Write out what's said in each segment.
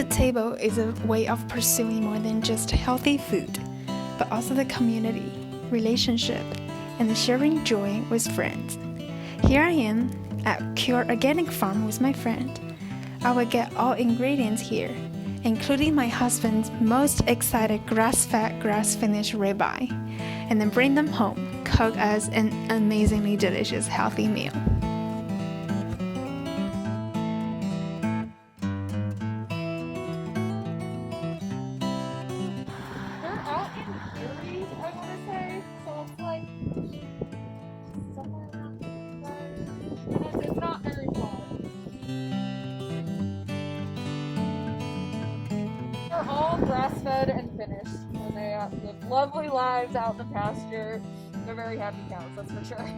the Table is a way of pursuing more than just healthy food, but also the community, relationship, and the sharing joy with friends. Here I am at Cure Organic Farm with my friend. I will get all ingredients here, including my husband's most excited grass-fed, grass-finished ribeye, and then bring them home, cook us an amazingly delicious, healthy meal. They're out in Erie, I want to say. So it's like somewhere around there. And it's not very far. They're all grass fed and finished. And they live lovely lives out in the pasture. They're very happy cows, that's for sure.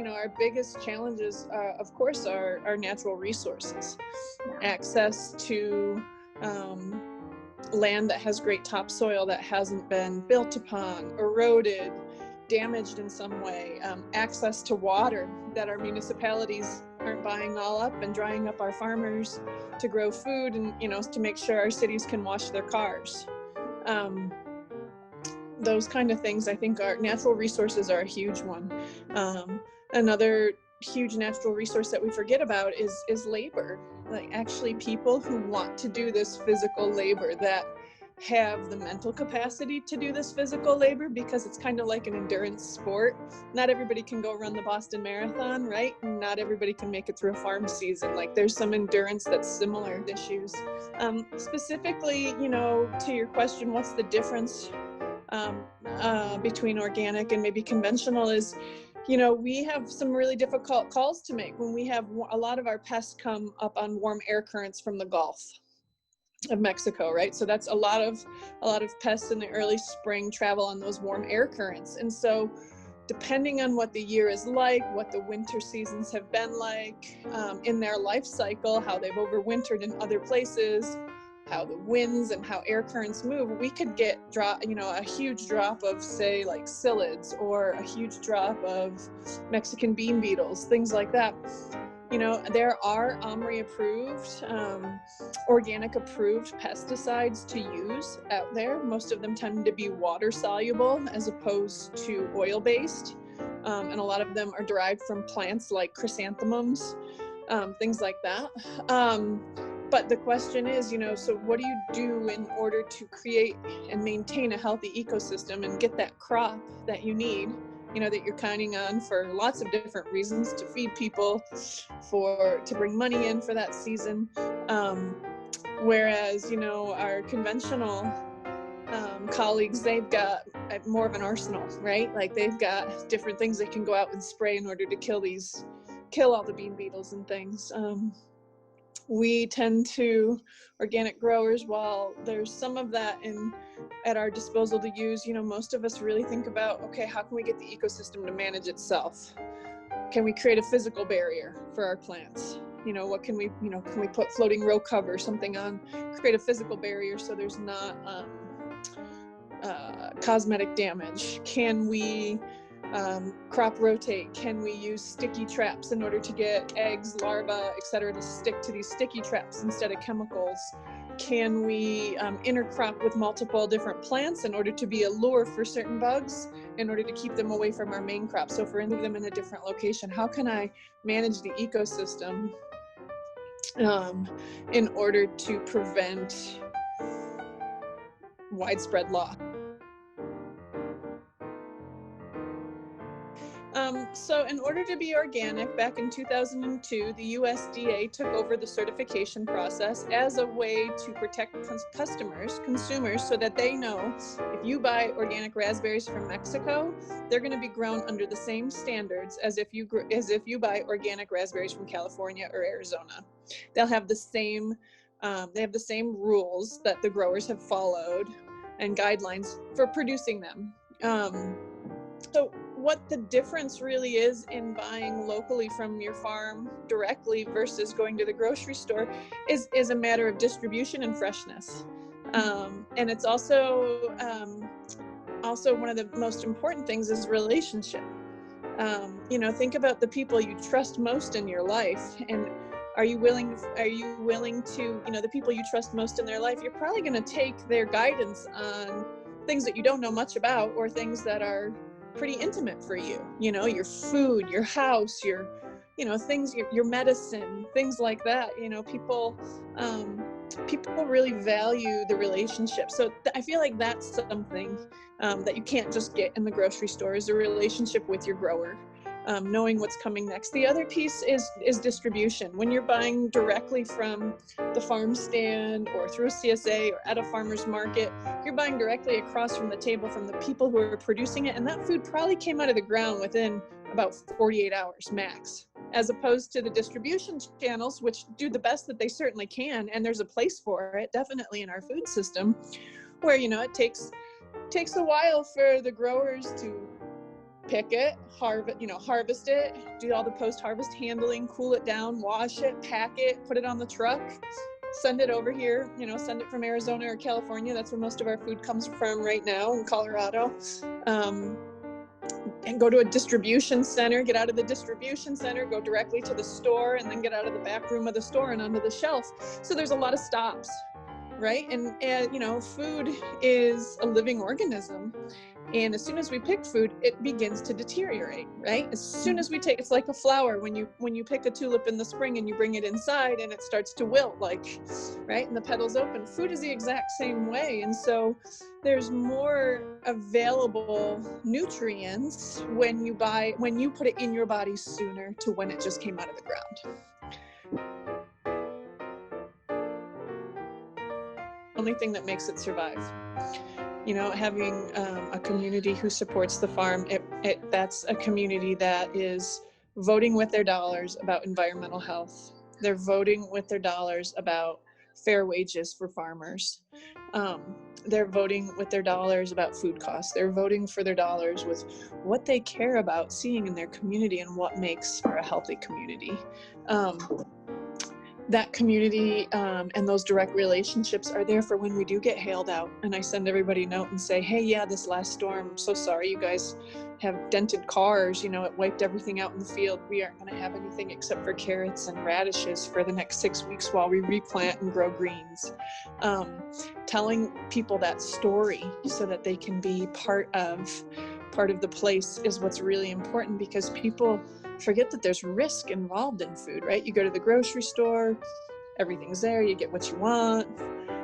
Our biggest challenges, of course, are our natural resources. Access to land that has great topsoil that hasn't been built upon, eroded, damaged in some way, access to water that our municipalities aren't buying all up and drying up our farmers to grow food and, to make sure our cities can wash their cars. Those kind of things, I think our natural resources are a huge one. Another huge natural resource that we forget about is labor. Like actually people who want to do this physical labor, that have the mental capacity to do this physical labor, because it's kind of like an endurance sport. Not everybody can go run the Boston Marathon, right? Not everybody can make it through a farm season. Like there's some endurance that's similar issues. Specifically, to your question, what's the difference between organic and maybe conventional is, we have some really difficult calls to make when we have a lot of our pests come up on warm air currents from the Gulf of Mexico, right? So that's a lot of pests in the early spring travel on those warm air currents. And so depending on what the year is like, what the winter seasons have been like in their life cycle, how they've overwintered in other places, how the winds and how air currents move, we could get a huge drop of, say, like psyllids, or a huge drop of Mexican bean beetles, things like that. There are OMRI approved, organic approved pesticides to use out there. Most of them tend to be water soluble as opposed to oil based. And a lot of them are derived from plants like chrysanthemums, things like that. But the question is, so what do you do in order to create and maintain a healthy ecosystem and get that crop that you need, that you're counting on for lots of different reasons, to feed people, to bring money in for that season. Whereas, our conventional colleagues, they've got more of an arsenal, right? Like they've got different things they can go out and spray in order to kill all the bean beetles and things. We tend to, organic growers, while there's some of that at our disposal to use, most of us really think about, okay, how can we get the ecosystem to manage itself? Can we create a physical barrier for our plants? What can we put floating row cover, something on, create a physical barrier so there's not cosmetic damage? Can we crop rotate? Can we use sticky traps in order to get eggs, larvae, etc., to stick to these sticky traps instead of chemicals? Can we intercrop with multiple different plants in order to be a lure for certain bugs, in order to keep them away from our main crop? So if we're move them in a different location, how can I manage the ecosystem in order to prevent widespread loss? So in order to be organic, back in 2002, the USDA took over the certification process as a way to protect consumers, so that they know if you buy organic raspberries from Mexico, they're going to be grown under the same standards as if you buy organic raspberries from California or Arizona. They'll have the same rules that the growers have followed and guidelines for producing them. So what the difference really is in buying locally from your farm directly versus going to the grocery store is a matter of distribution and freshness. And it's also one of the most important things is relationship. Think about the people you trust most in your life, and are you willing to, the people you trust most in their life, you're probably going to take their guidance on things that you don't know much about, or things that are pretty intimate for you, your food, your house, your things, your medicine, things like that. People really value the relationship. So I feel like that's something that you can't just get in the grocery store, is a relationship with your grower. Knowing what's coming next. The other piece is distribution. When you're buying directly from the farm stand or through a CSA or at a farmer's market, you're buying directly across from the table from the people who are producing it, and that food probably came out of the ground within about 48 hours max, as opposed to the distribution channels, which do the best that they certainly can, and there's a place for it definitely in our food system, where it takes a while for the growers to pick it, harvest it, do all the post-harvest handling, cool it down, wash it, pack it, put it on the truck, send it over here, send it from Arizona or California. That's where most of our food comes from right now, in Colorado. And go to a distribution center, get out of the distribution center, go directly to the store, and then get out of the back room of the store and onto the shelf. So there's a lot of stops, right? And food is a living organism. And as soon as we pick food, it begins to deteriorate, right? As soon as it's like a flower. When you pick a tulip in the spring and you bring it inside and it starts to wilt, right? And the petals open. Food is the exact same way. And so there's more available nutrients when you put it in your body sooner to when it just came out of the ground. Only thing that makes it survive. Having a community who supports the farm, that's a community that is voting with their dollars about environmental health. They're voting with their dollars about fair wages for farmers. They're voting with their dollars about food costs. They're voting for their dollars with what they care about seeing in their community and what makes for a healthy community. That community and those direct relationships are there for when we do get hailed out. And I send everybody a note and say, hey, yeah, this last storm, I'm so sorry you guys have dented cars. It wiped everything out in the field. We aren't going to have anything except for carrots and radishes for the next 6 weeks while we replant and grow greens. Telling people that story so that they can be part of the place is what's really important, because people forget that there's risk involved in food, right? You go to the grocery store, everything's there, you get what you want,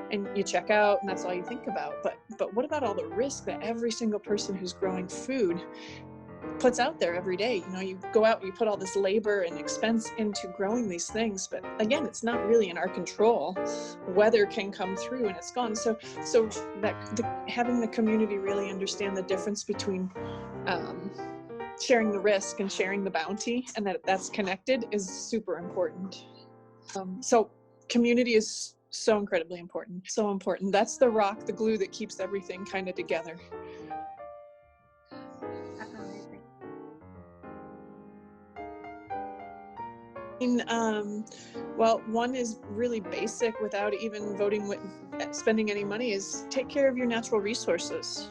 and you check out, and that's all you think about. But what about all the risk that every single person who's growing food puts out there every day? You go out and you put all this labor and expense into growing these things, but again, it's not really in our control. Weather can come through and it's gone. So having the community really understand the difference between sharing the risk and sharing the bounty, and that's connected, is super important. So community is so incredibly important. So important. That's the rock, the glue that keeps everything kind of together. That's amazing. Well, one is really basic without even spending any money, is take care of your natural resources.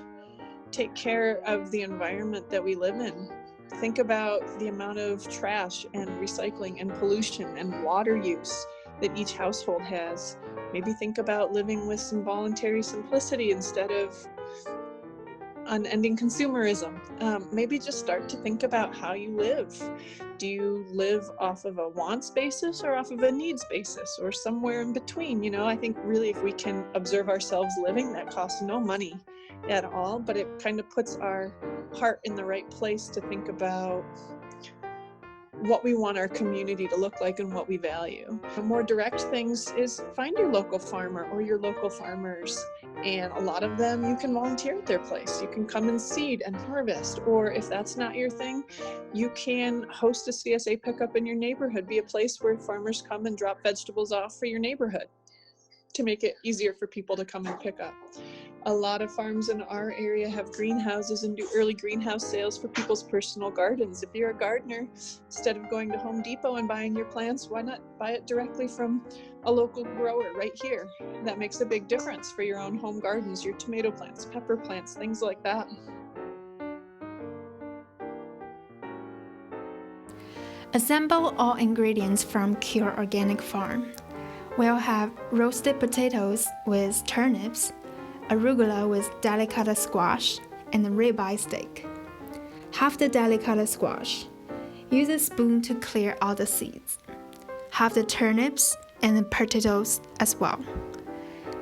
Take care of the environment that we live in. Think about the amount of trash and recycling and pollution and water use that each household has. Maybe think about living with some voluntary simplicity instead of unending consumerism. Maybe just start to think about how you live. Do you live off of a wants basis or off of a needs basis, or somewhere in between? I think really if we can observe ourselves living, that costs no money at all, but it kind of puts our heart in the right place to think about what we want our community to look like and what we value. The more direct things is find your local farmer or your local farmers, and a lot of them you can volunteer at their place. You can come and seed and harvest, or if that's not your thing, you can host a CSA pickup in your neighborhood. Be a place where farmers come and drop vegetables off for your neighborhood to make it easier for people to come and pick up. A lot of farms in our area have greenhouses and do early greenhouse sales for people's personal gardens. If you're a gardener, instead of going to Home Depot and buying your plants, why not buy it directly from a local grower right here? That makes a big difference for your own home gardens, your tomato plants, pepper plants, things like that. Assemble all ingredients from Cure Organic Farm. We'll have roasted potatoes with turnips, arugula with delicata squash, and a ribeye steak. Half the delicata squash. Use a spoon to clear all the seeds. Half the turnips and the potatoes as well.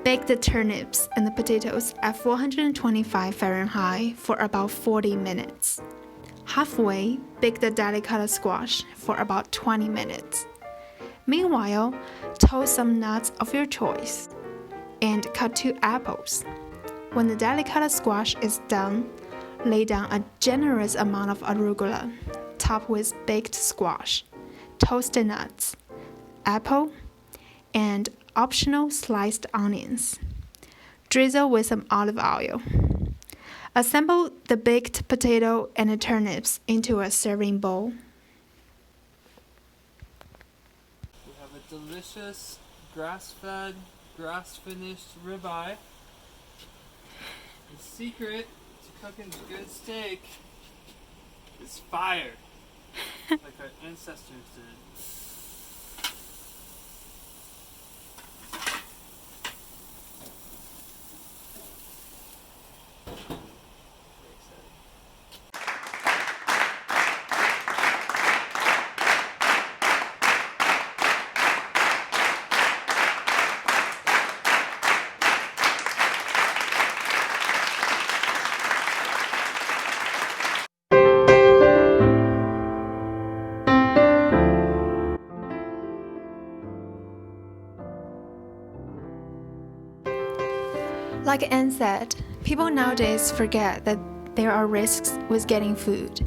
Bake the turnips and the potatoes at 425 Fahrenheit for about 40 minutes. Halfway, bake the delicata squash for about 20 minutes. Meanwhile, toast some nuts of your choice and cut 2 apples. When the delicata squash is done, lay down a generous amount of arugula, top with baked squash, toasted nuts, apple, and optional sliced onions. Drizzle with some olive oil. Assemble the baked potato and the turnips into a serving bowl. We have a delicious grass-fed, grass-finished ribeye. The secret to cooking good steak is fire, like our ancestors did. Like Anne said, people nowadays forget that there are risks with getting food.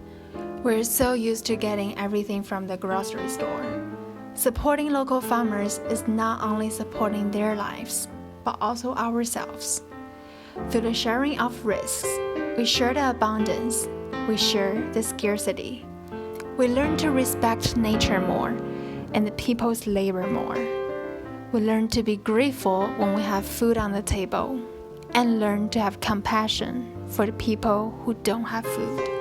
We're so used to getting everything from the grocery store. Supporting local farmers is not only supporting their lives, but also ourselves. Through the sharing of risks, we share the abundance, we share the scarcity. We learn to respect nature more and the people's labor more. We learn to be grateful when we have food on the table and learn to have compassion for the people who don't have food.